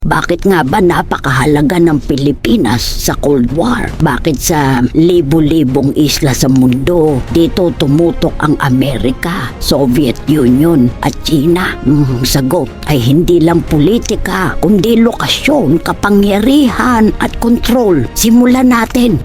Bakit nga ba napakahalaga ng Pilipinas sa Cold War? Bakit sa libo-libong isla sa mundo dito tumutok ang Amerika, Soviet Union at China? Sagot ay hindi lang politika, kundi lokasyon, kapangyarihan at kontrol. Simulan natin.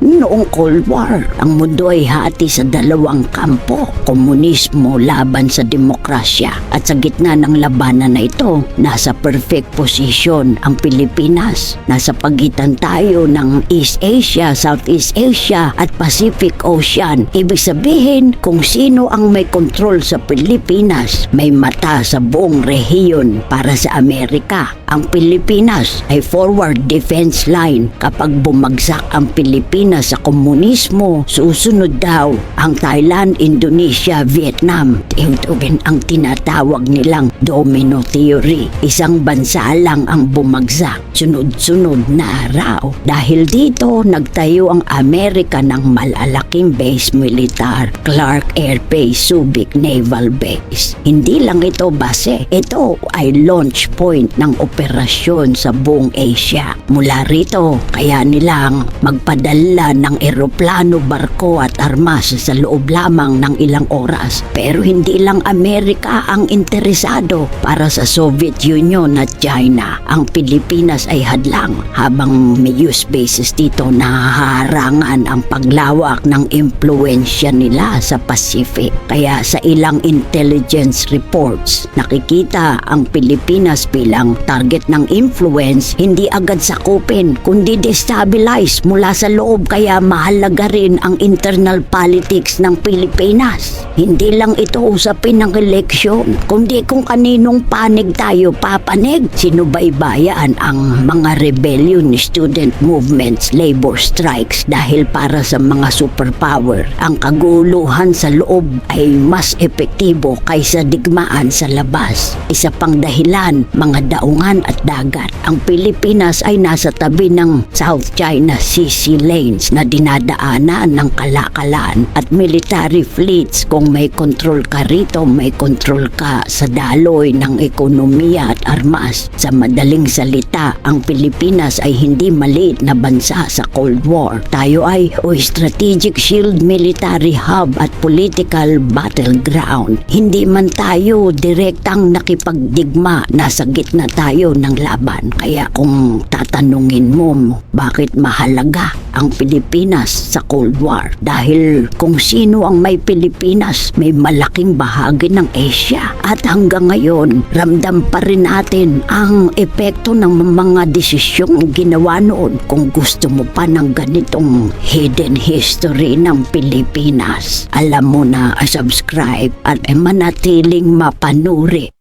Noong Cold War, ang mundo ay hati sa dalawang kampo, komunismo laban sa demokrasya. At sa gitna ng labanan na ito, nasa perfect position ang Pilipinas. Nasa pagitan tayo ng East Asia, Southeast Asia at Pacific Ocean. Ibig sabihin, kung sino ang may kontrol sa Pilipinas, may mata sa buong rehiyon para sa Amerika. Ang Pilipinas ay forward defense line. Kapag bumagsak ang Pilipinas sa komunismo, susunod daw ang Thailand, Indonesia, Vietnam. Ito rin ang tinatawag nilang domino theory. Isang bansa lang ang bumagsak, sunod-sunod na araw. Dahil dito, nagtayo ang Amerika ng malalaking base militar, Clark Air Base, Subic Naval Base. Hindi lang ito base, ito ay launch point ng operasyon sa buong Asia. Mula rito, kaya nilang magpadala ng eroplano, barko at armas sa loob lamang ng ilang oras. Pero hindi lang Amerika ang interesado. Para sa Soviet Union at China, ang Pilipinas ay hadlang. Habang may use bases dito, nahaharangan ang paglawak ng impluensya nila sa Pacific. Kaya sa ilang intelligence reports, nakikita ang Pilipinas bilang target ng influence, hindi agad sakupin, kundi destabilize mula sa loob. Kaya mahalaga rin ang internal politics ng Pilipinas. Hindi lang ito usapin ng eleksyon, kundi kung kaninong panig tayo papanig. Sinubaybayan ang mga rebellion, student movements, labor strikes dahil para sa mga superpower, ang kaguluhan sa loob ay mas epektibo kaysa digmaan sa labas. Isa pang dahilan, mga daungan at dagat. Ang Pilipinas ay nasa tabi ng South China Sea lanes na dinadaanan ng kalakalan at military fleets. Kung may control ka rito, may control ka sa daloy ng ekonomiya at armas. Sa madaling salita, ang Pilipinas ay hindi maliit na bansa sa Cold War. Tayo ay strategic shield, military hub at political battleground. Hindi man tayo direktang nakipagdigma, nasa gitna tayo ng laban. Kaya kung tatanungin mo, bakit mahalaga ang Pilipinas sa Cold War? Dahil kung sino ang may Pilipinas, may malaking bahagi ng Asia. At hanggang ngayon, ramdam pa rin natin ang epekto ng mga desisyong ginawa noon. Kung gusto mo pa ng ganitong hidden history ng Pilipinas, alam mo na, subscribe at manatiling mapanuri.